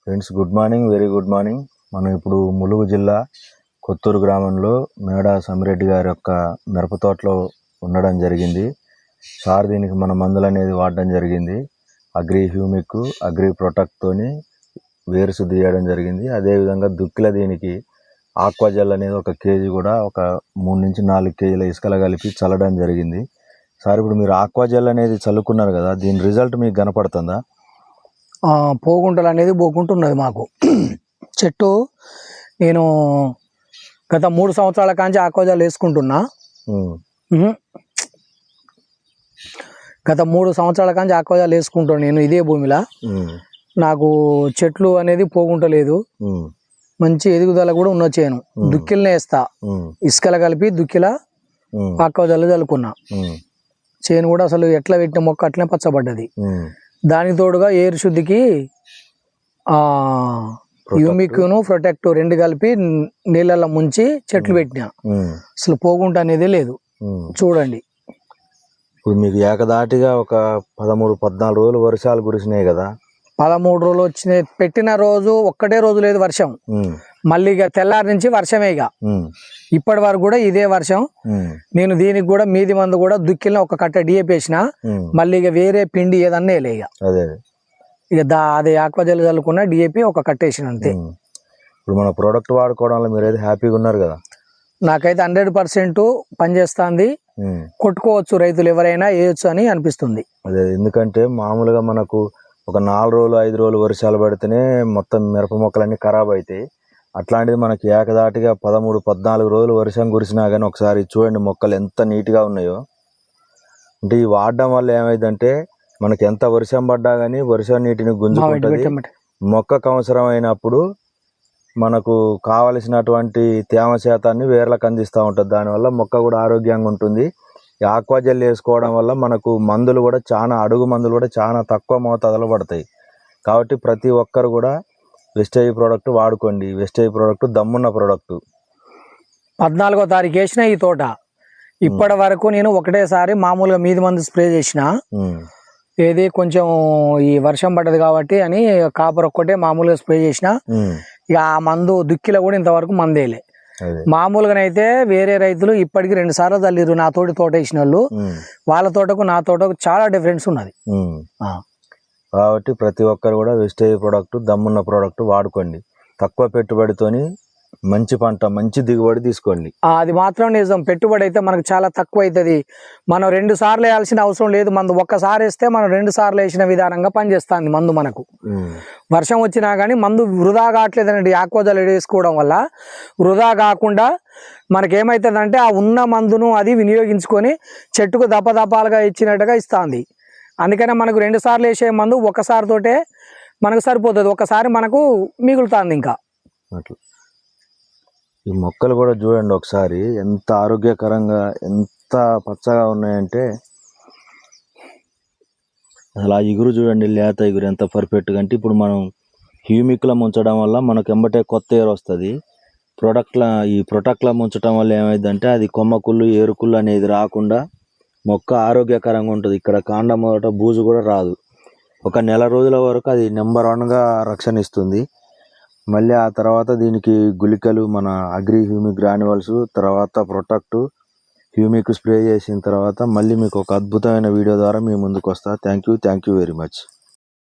Friends good morning, very good morning. మనం ఇప్పుడు ములుగు జిల్లా కొత్తూరు గ్రామంలో మేడా సమిరెడ్డి గారి యొక్క మిరప తోటలో ఉండడం జరిగింది. సార్ దీనికి మన మందులు అనేది వాడడం జరిగింది. అగ్రి హ్యూమిక్, అగ్రి ప్రొటెక్ట్తోని వేరు శుద్ధి చేయడం జరిగింది. అదేవిధంగా దుక్కిల దీనికి ఆక్వాజెల్ అనేది 1 కేజీ కూడా ఒక 3 నుంచి 4 కేజీల ఇసుకలు కలిపి చల్లడం జరిగింది. సార్ ఇప్పుడు మీరు ఆక్వాజెల్ అనేది చల్లుకున్నారు కదా, దీని రిజల్ట్ మీకు కనపడుతుందా? పోగుంటలు అనేది పోకుంటున్నది మాకు. చెట్టు నేను గత 3 సంవత్సరాల కాంచి ఆక్వాజెల్ వేసుకుంటున్నా. గత 3 సంవత్సరాల కాంచి ఆక్వాజెల్ వేసుకుంటున్నా నేను ఇదే భూమిలో. నాకు చెట్లు అనేది పోగుంటలేదు, మంచి ఎదుగుదల కూడా ఉన్న చేను. దుక్కిలనే వేస్తా, ఇసుకల కలిపి దుక్కిల ఆక్వాజెల్ చల్లుకున్నా. చేను కూడా అసలు ఎట్లా పెట్టిన మొక్క అట్లనే పచ్చబడ్డది. దానికి తోడుగా ఏరు శుద్ధికి హ్యూమిక్ ను ప్రొటెక్ట్ 2 కలిపి నీళ్ళల్లో ముంచి చెట్లు పెట్టినా. అసలు పోగుంట అనేది లేదు. చూడండి, ఇప్పుడు మీకు ఏకదాటిగా ఒక 13-14 రోజులు వర్షాలు కురిసినాయి కదా. 13 రోజులు వచ్చినాయి. పెట్టిన రోజు ఒక్కటే రోజు లేదు వర్షం, మళ్ళీ ఇక తెల్లారి నుంచి వర్షమే. ఇక ఇప్పటి వరకు కూడా ఇదే వర్షం. నేను దీనికి కూడా మీది మందు కూడా దుక్కిలో 1 కట్ట డిఏపి వేసిన, మళ్ళీ ఇక వేరే పిండి ఏదన్నా వేయలే. ఇక అదే ఆక్వాజెల్ చల్లుకున్న డిఏపి 1 కట్ట వేసిన అంతే. ఇప్పుడు మన ప్రోడక్ట్ వాడుకోవడంలో మీరు అయితే హ్యాపీగా ఉన్నారు కదా? నాకైతే 100% పనిచేస్తుంది. కొట్టుకోవచ్చు, రైతులు ఎవరైనా వేయచ్చు అని అనిపిస్తుంది. అదే, ఎందుకంటే మామూలుగా మనకు ఒక 4 రోజులు 5 రోజులు వర్షాలు పడితేనే మొత్తం మిరప మొక్కలన్నీ ఖరాబ్ అవుతాయి. అట్లాంటిది మనకి ఏకదాటిగా 13-14 రోజులు వర్షం కురిసినా కానీ ఒకసారి చూడండి మొక్కలు ఎంత నీట్గా ఉన్నాయో. అంటే ఈ వాడడం వల్ల ఏమైందంటే మనకి ఎంత వర్షం పడ్డా కానీ వర్షం నీటిని గుంజుకుంటుంది. మొక్కకు అవసరమైనప్పుడు మనకు కావలసినటువంటి తేమ శాతాన్ని వేర్లకు అందిస్తూ ఉంటుంది. దానివల్ల మొక్క కూడా ఆరోగ్యంగా ఉంటుంది. ఈ ఆక్వాజెల్ వేసుకోవడం వల్ల మనకు మందులు కూడా అడుగు మందులు కూడా చాలా తక్కువ మోతాదులో పడతాయి. కాబట్టి ప్రతి ఒక్కరు కూడా వెస్టేజ్ ప్రోడక్ట్ వాడుకోండి. వెస్టేజ్ ప్రోడక్ట్ దమ్మున్న ప్రోడక్ట్. 14వ తారీఖు వేసిన ఈ తోట ఇప్పటి వరకు నేను ఒకటేసారి మామూలుగా మీది మందు స్ప్రే చేసిన. ఏది కొంచెం ఈ వర్షం పడ్డది కాబట్టి అని కాపర్ ఒక్కటే మామూలుగా స్ప్రే చేసిన. ఇక ఆ మందు దుక్కిలో కూడా ఇంతవరకు మందేలే. మామూలుగానైతే వేరే రైతులు ఇప్పటికి 2 సార్లు చల్లిరు. నా తోట వేసిన వాళ్ళు, వాళ్ళ తోటకు నా తోటకు చాలా డిఫరెన్స్ ఉన్నది. కాబట్టి ప్రతి ఒక్కరు కూడా వెస్టేజ్ ప్రోడక్ట్ దమ్మున్న ప్రోడక్ట్ వాడుకోండి. తక్కువ పెట్టుబడితోని మంచి పంట, మంచి దిగుబడి తీసుకోండి. అది మాత్రం నిజం. పెట్టుబడి అయితే మనకు చాలా తక్కువ అవుతుంది. మనం 2 సార్లు వేయాల్సిన అవసరం లేదు. మందు ఒక్కసారి వేస్తే మనం 2 సార్లు వేసిన విధానంగా పనిచేస్తుంది మందు. మనకు వర్షం వచ్చినా కానీ మందు వృధా కావట్లేదండి. ఆక్వాజెల్ వేసుకోవడం వల్ల వృధా కాకుండా మనకేమవుతుందంటే ఆ ఉన్న మందును అది వినియోగించుకొని చెట్టుకు దపదపాలుగా ఇచ్చినట్టుగా ఇస్తుంది. అందుకనే మనకు 2 సార్లు వేసే మందు ఒక్కసారితోటే మనకు సరిపోతుంది. ఒక్కసారి మనకు మిగులుతుంది. ఇంకా అట్లా ఈ మొక్కలు కూడా చూడండి ఒకసారి ఎంత ఆరోగ్యకరంగా, ఎంత పచ్చగా ఉన్నాయంటే అసలు ఆ ఇగురు చూడండి, లేత ఇగురు ఎంత పర్ఫెక్ట్గా. అంటే ఇప్పుడు మనం హ్యూమిక్లో ముంచడం వల్ల మనకు ఎంబటే కొత్త ఎయిర్ వస్తుంది. ఈ ప్రొటెక్ట్లో ముంచడం వల్ల ఏమైందంటే అది కొమ్మకుళ్ళు, ఏరుకుళ్ళు అనేది రాకుండా మొక్క ఆరోగ్యకరంగా ఉంటుంది. ఇక్కడ కాండం మొదట బూజు కూడా రాదు. ఒక నెల రోజుల వరకు అది నెంబర్ 1గా రక్షణ ఇస్తుంది. మళ్ళీ ఆ తర్వాత దీనికి గుళికలు, మన అగ్రి హ్యూమిక్ గ్రాన్యువల్స్, తర్వాత ప్రొటెక్ట్ హ్యూమిక్ స్ప్రే చేసిన తర్వాత మళ్ళీ మీకు ఒక అద్భుతమైన వీడియో ద్వారా మీ ముందుకు వస్తా. Thank you very much.